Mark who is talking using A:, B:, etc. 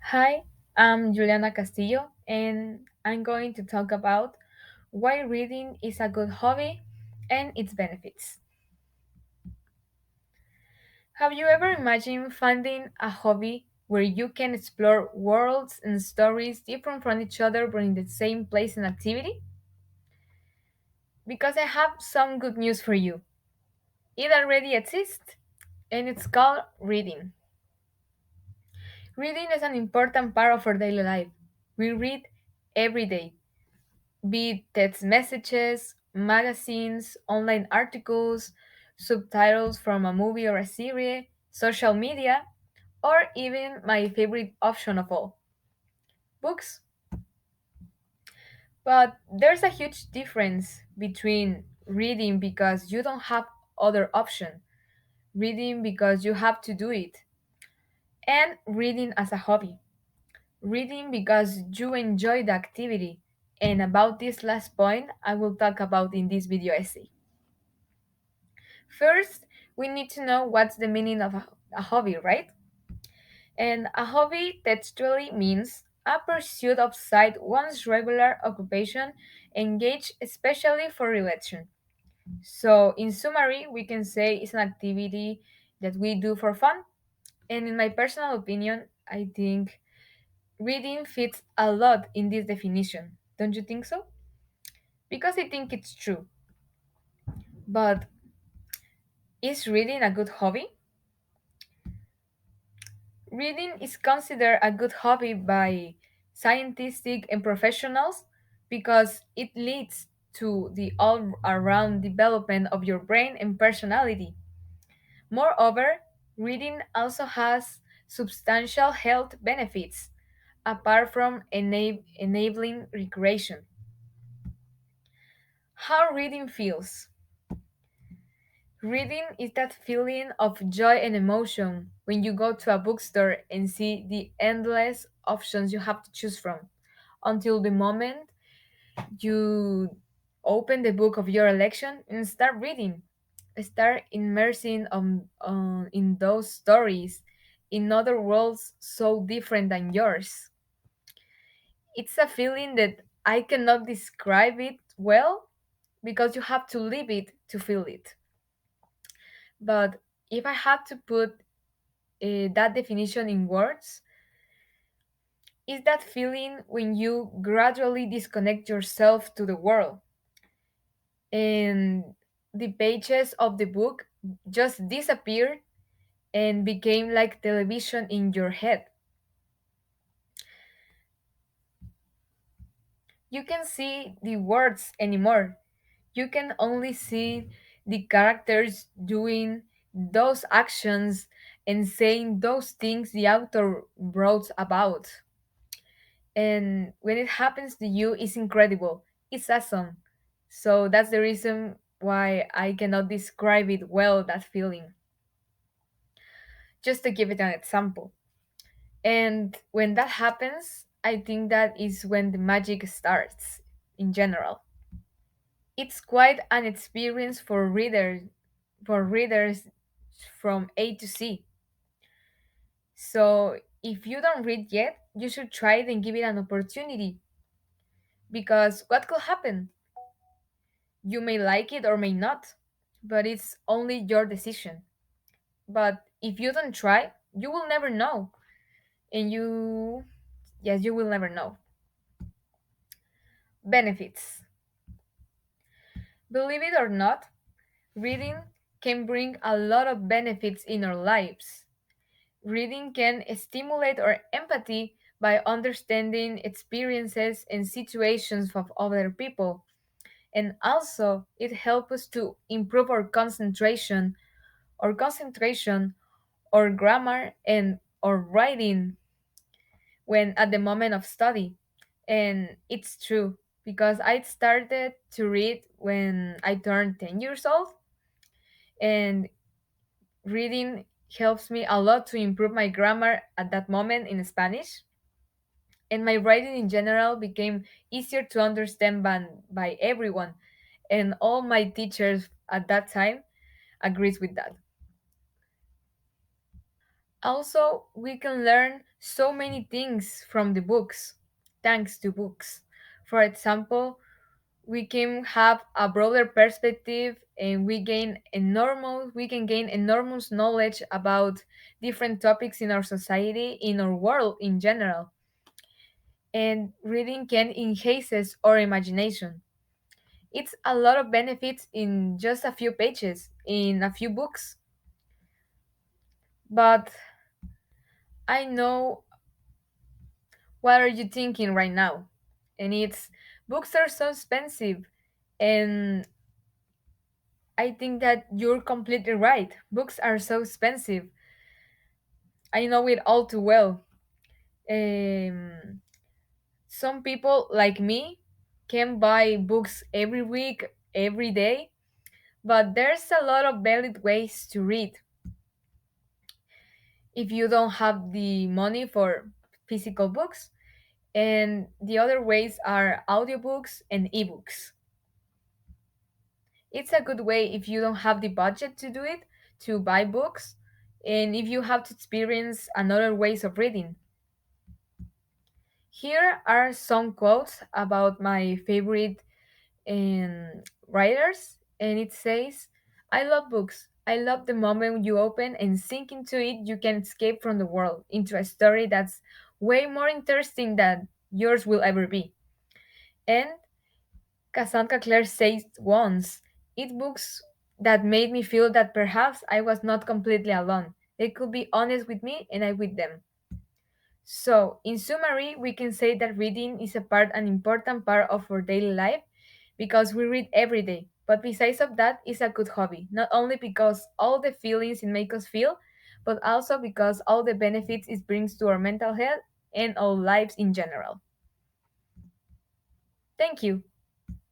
A: Hi, I'm Juliana Castillo, and I'm going to talk about why reading is a good hobby and its benefits. Have you ever imagined finding a hobby where you can explore worlds and stories different from each other but in the same place and activity? Because I have some good news for you. It already exists, and it's called reading. Reading is an important part of our daily life. We read every day, be it text messages, magazines, online articles, subtitles from a movie or a series, social media, or even my favorite option of all, books. But there's a huge difference between reading because you don't have other option, reading because you have to do it, and reading as a hobby. Reading because you enjoy the activity. And about this last point, I will talk about in this video essay. First, we need to know what's the meaning of a hobby, right? And a hobby textually means a pursuit outside one's regular occupation, engaged especially for relaxation. So, in summary, we can say it's an activity that we do for fun. And in my personal opinion, I think reading fits a lot in this definition. Don't you think so? Because I think it's true. But is reading a good hobby? Reading is considered a good hobby by scientific and professionals because it leads to the all around development of your brain and personality. Moreover, reading also has substantial health benefits apart from enabling recreation. How reading feels. Reading is that feeling of joy and emotion when you go to a bookstore and see the endless options you have to choose from until the moment you open the book of your election and start reading. Start immersing in those stories in other worlds so different than yours. It's a feeling that I cannot describe it well because you have to live it to feel it. But if I had to put that definition in words, is that feeling when you gradually disconnect yourself to the world and the pages of the book just disappeared and became like television in your head. You can see the words anymore. You can only see the characters doing those actions and saying those things the author wrote about. And when it happens to you, it's incredible. It's awesome. So that's the reason why I cannot describe it well, that feeling. Just to give it an example. And when that happens, I think that is when the magic starts in general. It's quite an experience for readers from A to Z. So if you don't read yet, you should try it and give it an opportunity because what could happen? You may like it or may not, but it's only your decision. But if you don't try, you will never know. And yes, you will never know. Benefits. Believe it or not, reading can bring a lot of benefits in our lives. Reading can stimulate our empathy by understanding experiences and situations of other people. And also, it helps us to improve our concentration, or grammar, and or writing when at the moment of study. And it's true because I started to read when I turned 10 years old, and reading helps me a lot to improve my grammar at that moment in Spanish. And my writing in general became easier to understand by everyone. And all my teachers at that time agrees with that. Also, we can learn so many things from the books, thanks to books. For example, we can have a broader perspective and we can gain enormous knowledge about different topics in our society, in our world in general. And reading can enhance our imagination. It's a lot of benefits in just a few pages, in a few books. But I know what are you thinking right now? And it's books are so expensive. And I think that you're completely right. Books are so expensive. I know it all too well. Um, some people like me can buy books every week, every day, but there's a lot of valid ways to read if you don't have the money for physical books. And the other ways are audiobooks and ebooks. It's a good way if you don't have the budget to do it, to buy books, and if you have to experience another ways of reading. Here are some quotes about my favorite writers, and it says, I love books. I love the moment you open and sink into it, you can escape from the world into a story that's way more interesting than yours will ever be. And Cassandra Clare says once, it books that made me feel that perhaps I was not completely alone. They could be honest with me and I with them. So, in summary, we can say that reading is an important part of our daily life because we read every day. But besides of that, it's a good hobby, not only because all the feelings it makes us feel, but also because all the benefits it brings to our mental health and our lives in general. Thank you.